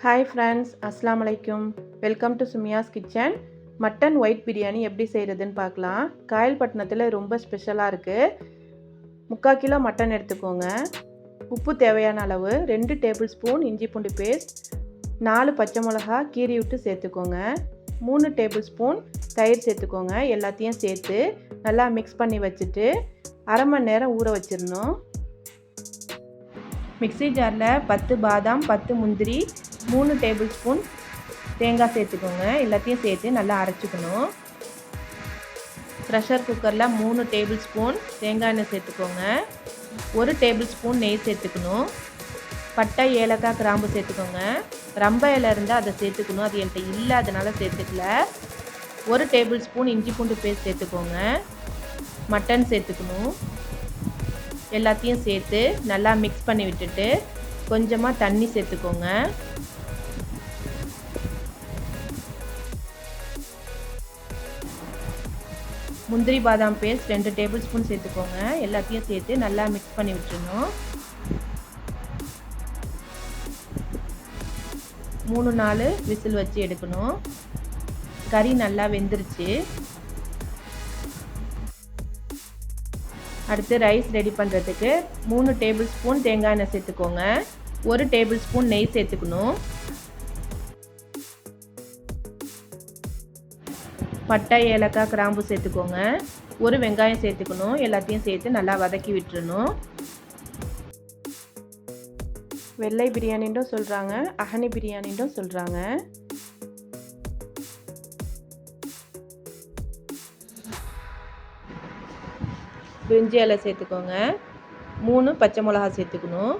Hi friends, Assalamu alaikum. Welcome to Sumiya's kitchen. Mutton White Biryani எப்படி செய்யறதுன்னு பார்க்கலாம். கayalpatinamல ரொம்ப ஸ்பெஷலா இருக்கு. 3/4 கிலோ மட்டன் எடுத்துக்கோங்க. உப்பு தேவையான அளவு, 2 டேபிள் ஸ்பூன் இஞ்சி பூண்டு பேஸ்ட், 4 பச்சை மிளகாய் கீறி விட்டு சேர்த்துக்கோங்க. 3 டேபிள் ஸ்பூன் தயிர் சேர்த்துக்கோங்க. எல்லாத்தையும் சேர்த்து நல்லா மிக்ஸ் பண்ணி வச்சுட்டு அரை மணி நேரம் ஊற வச்சிரணும். மிக்ஸி ஜாரில் 10 பாதாம், 10 முந்திரி, 3 டேபிள் ஸ்பூன் தேங்காய் சேர்த்துக்கோங்க. எல்லாத்தையும் சேர்த்து நல்லா அரைச்சிக்கணும். ப்ரெஷர் குக்கரில் 3 டேபிள் ஸ்பூன் தேங்காய் எண்ணெய் சேர்த்துக்கோங்க. 1 டேபிள் ஸ்பூன் நெய் சேர்த்துக்கணும். பட்டை, ஏலக்காய், கிராம்பு சேர்த்துக்கோங்க. ரம்ப இலை இருந்தால் அதை சேர்த்துக்கணும். அது என்கிட்ட இல்லை, அதனால் சேர்த்துக்கல. 1 டேபிள் ஸ்பூன் இஞ்சி பூண்டு பேஸ்ட் சேர்த்துக்கோங்க. மட்டன் சேர்த்துக்கணும். எல்லாத்தையும் சேர்த்து நல்லா மிக்ஸ் பண்ணி விட்டுட்டு கொஞ்சமாக தண்ணி சேர்த்துக்கோங்க. முந்திரி பாதாம் பேஸ்ட் 2 டேபிள் ஸ்பூன் சேர்த்துக்கோங்க. எல்லாத்தையும் சேர்த்து நல்லா மிக்ஸ் பண்ணி விட்டுறணும். 3-4 விசில் வச்சு எடுக்கணும். கறி நல்லா வெந்துருச்சு. அடுத்து ரைஸ் ரெடி பண்ணுறதுக்கு 3 டேபிள் ஸ்பூன் தேங்காய் எண்ணெய் சேர்த்துக்கோங்க. 1 டேபிள் ஸ்பூன் நெய் சேர்த்துக்கணும். பட்டை, ஏலக்காய், கிராம்பு சேர்த்துக்கோங்க. 1 வெங்காயம் சேர்த்துக்கணும். எல்லாத்தையும் சேர்த்து நல்லா வதக்கி விட்டுறணும். வெள்ளை பிரியாணின்னும் சொல்கிறாங்க, அஹனி பிரியாணின்னும் சொல்கிறாங்க. பிரிஞ்சி இலை சேர்த்துக்கோங்க. 3 பச்சை மிளகா சேர்த்துக்கணும்.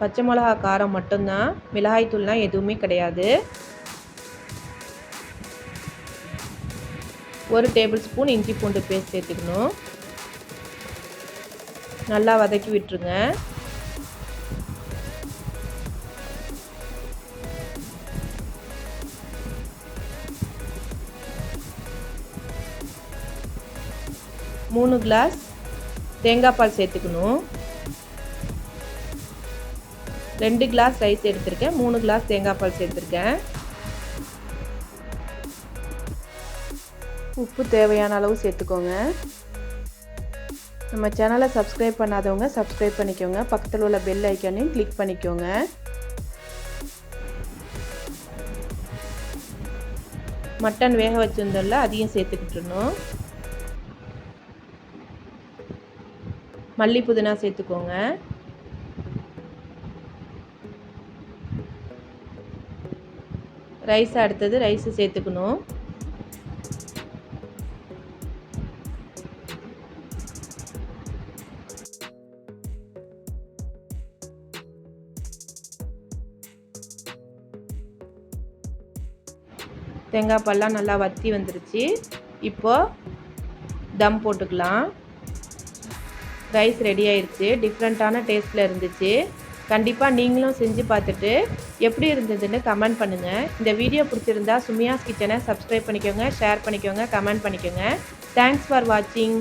பச்சை மிளகா காரம் மட்டும்தான், மிளகாய் தூள்லாம் எதுவுமே கிடையாது. 1 டேபிள் ஸ்பூன் இஞ்சி பூண்டு பேஸ்ட் சேர்த்துக்கணும். நல்லா வதக்கி விட்டுருங்க. மூணு கிளாஸ் தேங்காய் பால் சேர்த்துக்கணும். 2 கிளாஸ் ரைஸ் எடுத்திருக்கேன். 3 கிளாஸ் தேங்காய் பால் சேர்த்துருக்கேன். உப்பு தேவையான அளவு சேர்த்துக்கோங்க. நம்ம சேனலை சப்ஸ்கிரைப் பண்ணாதவங்க சப்ஸ்கிரைப் பண்ணிக்கோங்க. பக்கத்தில் உள்ள பெல் ஐக்கானையும் கிளிக் பண்ணிக்கோங்க. மட்டன் வேக வச்சுருந்தோம்ல, அதையும் சேர்த்துக்கிட்டுருணும். மல்லி புதினா சேர்த்துக்கோங்க. ரைஸ் அடுத்தது ரைஸு சேர்த்துக்கணும். தேங்காய் பால்லாம் நல்லா வற்றி வந்துருச்சு. இப்போ தம் போட்டுக்கலாம். ரைஸ் ரெடி ஆயிடுச்சு. டிஃப்ரெண்ட்டான டேஸ்ட்டில் இருந்துச்சு. கண்டிப்பாக நீங்களும் செஞ்சு பார்த்துட்டு எப்படி இருந்ததுன்னு கமெண்ட் பண்ணுங்கள். இந்த வீடியோ பிடிச்சிருந்தா சுமியாஸ் கிச்சனை சப்ஸ்கிரைப் பண்ணிக்கோங்க, ஷேர் பண்ணிக்கோங்க, கமெண்ட் பண்ணிக்கோங்க. தேங்க்ஸ் ஃபார் வாட்சிங்.